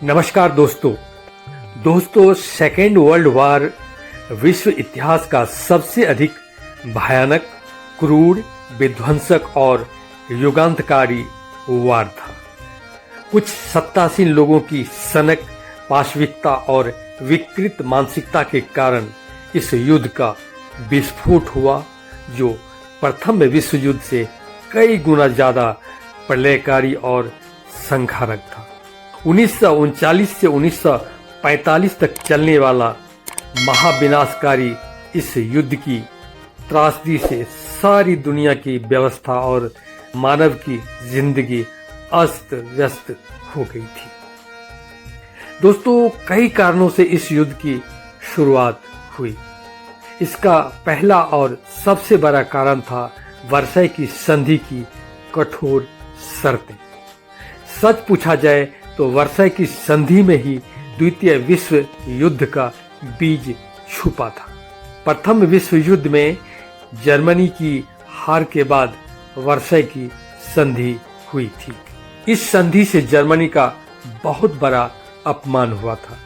नमस्कार दोस्तों second world war विश्व इतिहास का सबसे अधिक भयानक, क्रूर, विध्वंसक और युगांतकारी वार था। कुछ सत्तासीन लोगों की सनक, पाशविकता और विकृत मानसिकता के कारण इस युद्ध का विस्फोट हुआ, जो प्रथम विश्व युद्ध से कई गुना ज्यादा प्रलयकारी और संहारक था। 1939 से 1945 तक चलने वाला महाविनाशकारी इस युद्ध की त्रासदी से सारी दुनिया की व्यवस्था और मानव की जिंदगी अस्त व्यस्त हो गई थी। दोस्तों, कई कारणों से इस युद्ध की शुरुआत हुई। इसका पहला और सबसे बड़ा कारण था वर्साई की संधि की कठोर शर्तें। सच पूछा जाए तो वर्साई की संधि में ही द्वितीय विश्व युद्ध का बीज छुपा था। प्रथम विश्व युद्ध में जर्मनी की हार के बाद वर्साई की संधि हुई थी। इस संधि से जर्मनी का बहुत बड़ा अपमान हुआ था।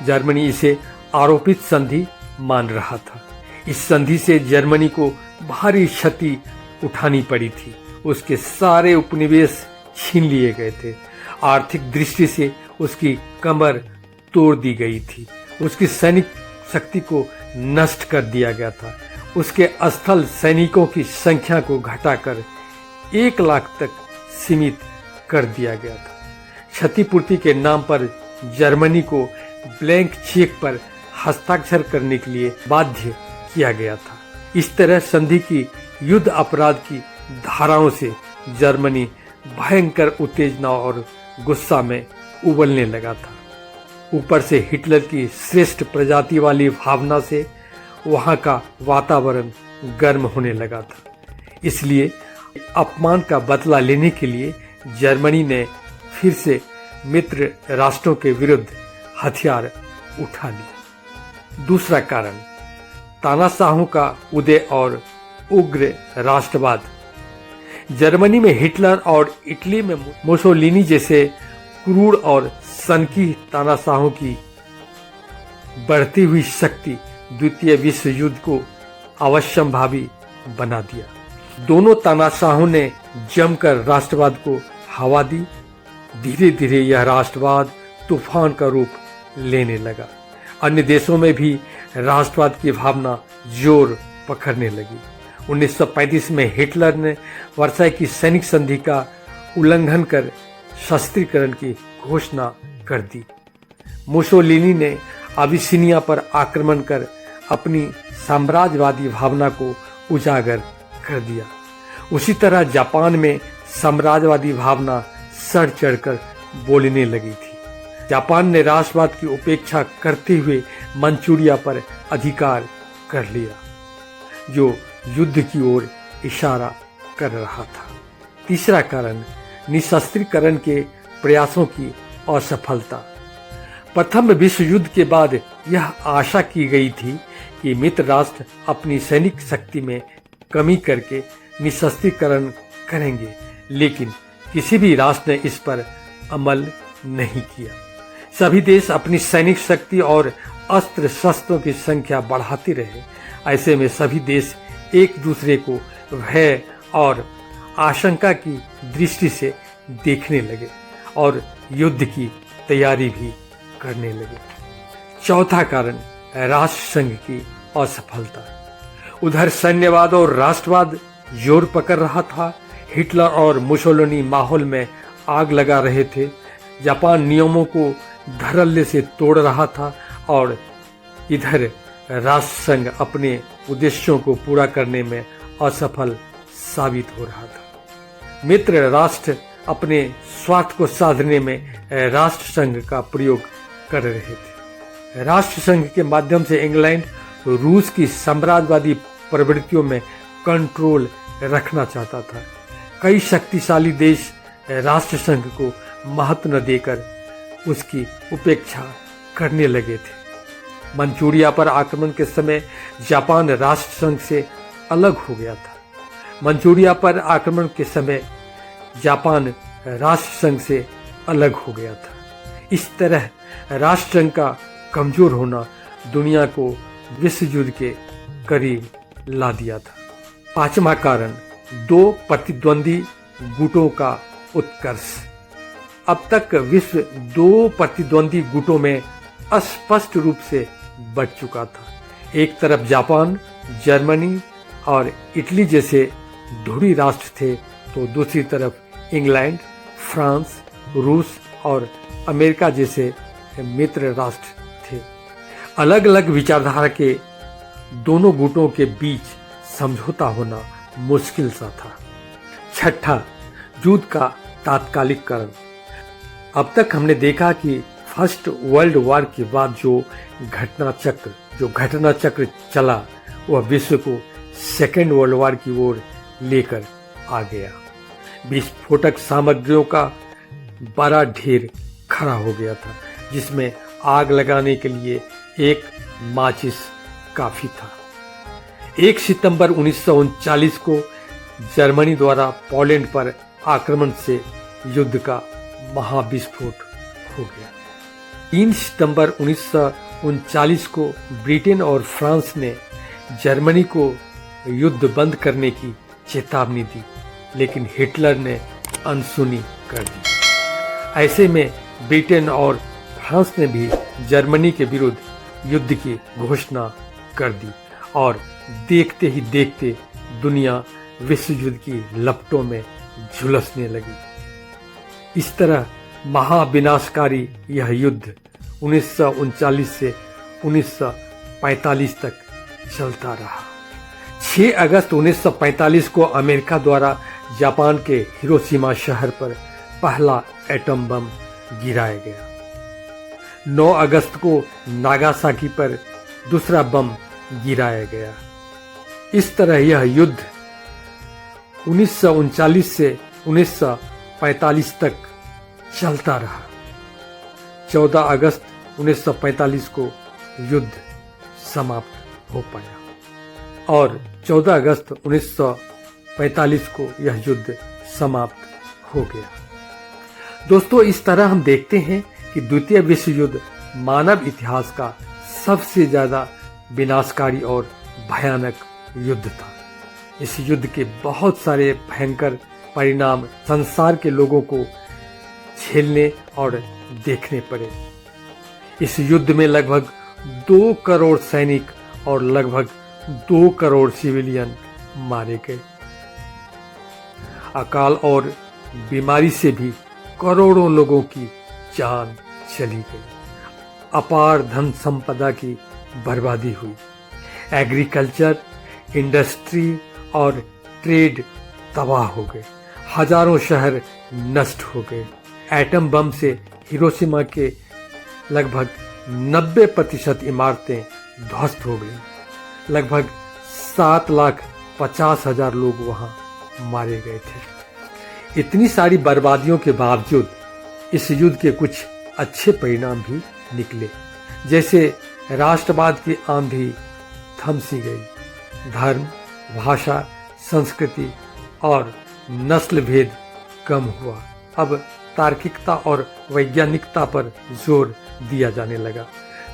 जर्मनी इसे आरोपित संधि मान रहा था। इस संधि से जर्मनी को भारी क्षति उठानी पड़ी थी। उसके सारे उपनिवेश छीन लिए गए थे। आर्थिक दृष्टि से उसकी कमर तोड़ दी गई थी। उसकी सैनिक शक्ति को नष्ट कर दिया गया था। उसके स्थल सैनिकों की संख्या को घटाकर 1 लाख तक सीमित कर दिया गया था। क्षतिपूर्ति के नाम पर जर्मनी को ब्लैंक चेक पर हस्ताक्षर करने के लिए बाध्य किया गया था। इस तरह संधि की युद्ध अपराध की धाराओं से जर्मनी भयंकर उत्तेजना और गुस्सा में उबलने लगा था। ऊपर से हिटलर की श्रेष्ठ प्रजाति वाली भावना से वहां का वातावरण गर्म होने लगा था। इसलिए अपमान का बदला लेने के लिए जर्मनी ने फिर से मित्र राष्ट्रों के विरुद्ध हथियार उठा लिए। दूसरा कारण, तानाशाहों का उदय और उग्र राष्ट्रवाद। जर्मनी में हिटलर और इटली में मुसोलिनी जैसे क्रूर और सनकी तानाशाहों की बढ़ती हुई शक्ति द्वितीय विश्व युद्ध को अवश्यंभावी बना दिया। दोनों तानाशाहों ने जमकर राष्ट्रवाद को हवा दी। धीरे धीरे यह राष्ट्रवाद तूफान का रूप लेने लगा। अन्य देशों में भी राष्ट्रवाद की भावना जोर पकड़ने लगी। 1935 में हिटलर ने वर्साई की सैनिक संधि का उल्लंघन कर शस्त्रीकरण की घोषणा कर दी। मुसोलिनी ने अबिसिनिया पर आक्रमण कर अपनी साम्राज्यवादी भावना को उजागर कर दिया। उसी तरह जापान में साम्राज्यवादी भावना सर चढ़कर बोलने लगी थी। जापान ने राष्ट्रवाद की उपेक्षा करते हुए मंचूरिया पर अधिकार कर लिया, जो युद्ध की ओर इशारा कर रहा था। तीसरा कारण, निशस्त्रीकरण के प्रयासों की असफलता। प्रथम विश्व युद्ध के बाद यह आशा की गई थी कि मित्र राष्ट्र अपनी सैनिक शक्ति में कमी करके निशस्त्रीकरण करेंगे, लेकिन किसी भी राष्ट्र ने इस पर अमल नहीं किया। सभी देश अपनी सैनिक शक्ति और अस्त्र शस्त्रों की संख्या बढ़ाते रहे। ऐसे में सभी देश एक दूसरे को भय और आशंका की दृष्टि से देखने लगे और युद्ध की तैयारी भी करने लगे। चौथा कारण, राष्ट्रसंघ की असफलता। उधर सैन्यवाद और राष्ट्रवाद जोर पकड़ रहा था। हिटलर और मुसोलिनी माहौल में आग लगा रहे थे। जापान नियमों को धड़ल्ले से तोड़ रहा था और इधर राष्ट्रसंघ अपने उद्देश्यों को पूरा करने में असफल साबित हो रहा था। मित्र राष्ट्र अपने स्वार्थ को साधने में राष्ट्रसंघ का प्रयोग कर रहे थे। राष्ट्रसंघ के माध्यम से इंग्लैंड रूस की साम्राज्यवादी प्रवृत्तियों में कंट्रोल रखना चाहता था। कई शक्तिशाली देश राष्ट्रसंघ को महत्व न देकर उसकी उपेक्षा करने लगे थे। मंचूरिया पर आक्रमण के समय जापान राष्ट्रसंघ से अलग हो गया था। मंचूरिया पर आक्रमण के समय जापान राष्ट्रसंघ से अलग हो गया था। इस तरह राष्ट्रसंघ का कमजोर होना दुनिया को विश्व युद्ध के करीब ला दिया था। पांचवा कारण, दो प्रतिद्वंदी गुटों का उत्कर्ष। अब तक विश्व दो प्रतिद्वंदी गुटों में स्पष्ट रूप से बंट चुका था। एक तरफ जापान, जर्मनी और इटली जैसे ध्रुवीय राष्ट्र थे, तो दूसरी तरफ इंग्लैंड, फ्रांस, रूस और अमेरिका जैसे मित्र राष्ट्र थे। अलग अलग विचारधारा के दोनों गुटों के बीच समझौता होना मुश्किल सा था। छठा, युद्ध का तात्कालिककरण। अब तक हमने देखा कि फर्स्ट वर्ल्ड वॉर के बाद जो घटना चक्र चला, वह विश्व को सेकेंड वर्ल्ड वॉर की ओर लेकर आ गया। विस्फोटक सामग्रियों का बड़ा ढेर खड़ा हो गया था, जिसमें आग लगाने के लिए एक माचिस काफी था। 1 सितंबर 1939 को जर्मनी द्वारा पोलैंड पर आक्रमण से युद्ध का महाविस्फोट हो गया। 3 सितंबर 1939 को ब्रिटेन और फ्रांस ने जर्मनी को युद्ध बंद करने की चेतावनी दी, लेकिन हिटलर ने अनसुनी कर दी। ऐसे में ब्रिटेन और फ्रांस ने भी जर्मनी के विरुद्ध युद्ध की घोषणा कर दी और देखते ही देखते दुनिया विश्व युद्ध की लपटों में झुलसने लगी। इस तरह महाविनाशकारी यह युद्ध 1939 से 1945 तक चलता रहा। 6 अगस्त 1945 को अमेरिका द्वारा जापान के हिरोशिमा शहर पर पहला एटम बम गिराया गया। 9 अगस्त को नागासाकी पर दूसरा बम गिराया गया। इस तरह यह युद्ध 1939 से 1945 तक चलता रहा। 14 अगस्त 1945 को युद्ध समाप्त हो पाया और 14 अगस्त 1945 को यह युद्ध समाप्त हो गया। दोस्तों, इस तरह हम देखते हैं कि द्वितीय विश्व युद्ध मानव इतिहास का सबसे ज्यादा विनाशकारी और भयानक युद्ध था। इस युद्ध के बहुत सारे भयंकर परिणाम संसार के लोगों को झेलने और देखने पड़े। इस युद्ध में लगभग 2 करोड़ सैनिक और लगभग 2 करोड़ सिविलियन मारे गए। अकाल और बीमारी से भी करोड़ों लोगों की जान चली गई। अपार धन संपदा की बर्बादी हुई। एग्रीकल्चर, इंडस्ट्री और ट्रेड तबाह हो गए। हजारों शहर नष्ट हो गए। एटम बम से हिरोशिमा के लगभग 90% इमारतें ध्वस्त हो गई। लगभग 7,50,000 लोग वहां मारे गए थे। इतनी सारी बर्बादियों के बावजूद इस युद्ध के कुछ अच्छे परिणाम भी निकले, जैसे राष्ट्रवाद की आंधी थम सी गई। धर्म, भाषा, संस्कृति और नस्ल भेद कम हुआ। अब तार्किकता और वैज्ञानिकता पर जोर दिया जाने लगा।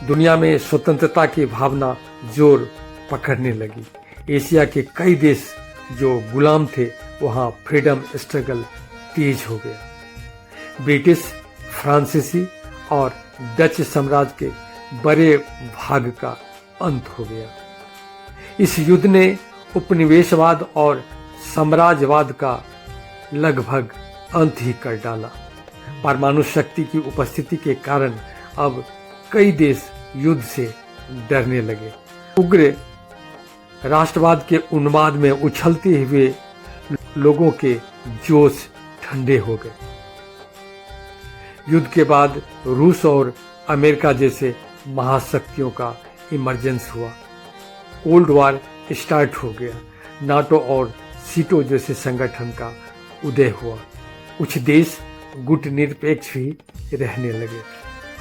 दुनिया में स्वतंत्रता की भावना जोर पकड़ने लगी। एशिया के कई देश जो गुलाम थे, वहां फ्रीडम स्ट्रगल तेज हो गया। ब्रिटिश, फ्रांसीसी और डच साम्राज्य के बड़े भाग का अंत हो गया। इस युद्ध ने उपनिवेशवाद और साम्राज्यवाद का लगभग अंत ही कर डाला। परमाणु शक्ति की उपस्थिति के कारण अब कई देश युद्ध से डरने लगे। उग्र राष्ट्रवाद के उन्माद में उछलते हुए लोगों के जोश ठंडे हो गए। युद्ध के बाद रूस और अमेरिका जैसे महाशक्तियों का इमरजेंस हुआ। कोल्ड वॉर स्टार्ट हो गया। नाटो और सीटो जैसे संगठन का उदय हुआ। कुछ देश गुटनिरपेक्ष भी रहने लगे।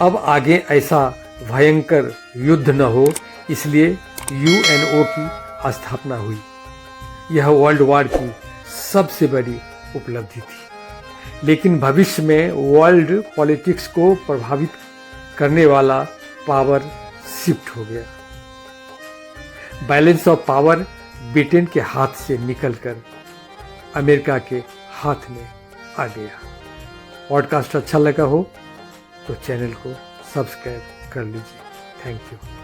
अब आगे ऐसा भयंकर युद्ध न हो, इसलिए यूएनओ की स्थापना हुई। यह वर्ल्ड वॉर की सबसे बड़ी उपलब्धि थी। लेकिन भविष्य में वर्ल्ड पॉलिटिक्स को प्रभावित करने वाला पावर शिफ्ट हो गया। बैलेंस ऑफ पावर ब्रिटेन के हाथ से निकलकर अमेरिका के हाथ में आ गया। पॉडकास्ट अच्छा लगा हो तो चैनल को सब्सक्राइब कर लीजिए। Thank you.